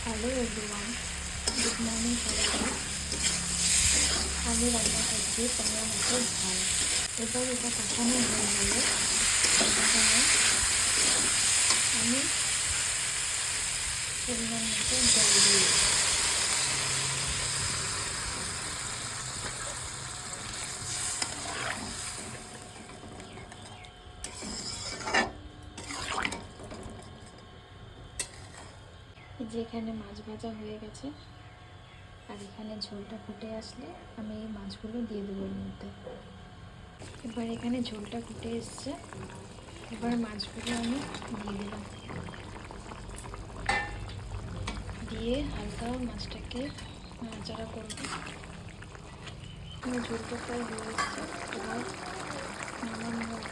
Hello everyone, good morning সবাইকে। আমি রান্না করছি টমেটো মাছের ঝাল। এবার এটা কষানো হয়ে গেলে এখানে আমি পরিমাণ মতো জল দিই। যে এখানে মাছ ভাজা হয়ে গেছে, আর এখানে ঝোলটা ফুটে আসলে আমি এই মাছগুলো দিয়ে দেবো এর মধ্যে। এবার এখানে ঝোলটা ফুটে এসছে, এবার মাছগুলো আমি দিয়ে দিলাম। দিয়ে হালকা মাছটাকে নাড়াচাড়া করবো। ঝোলটা প্রায় হয়ে এসছে, এবার নামানোর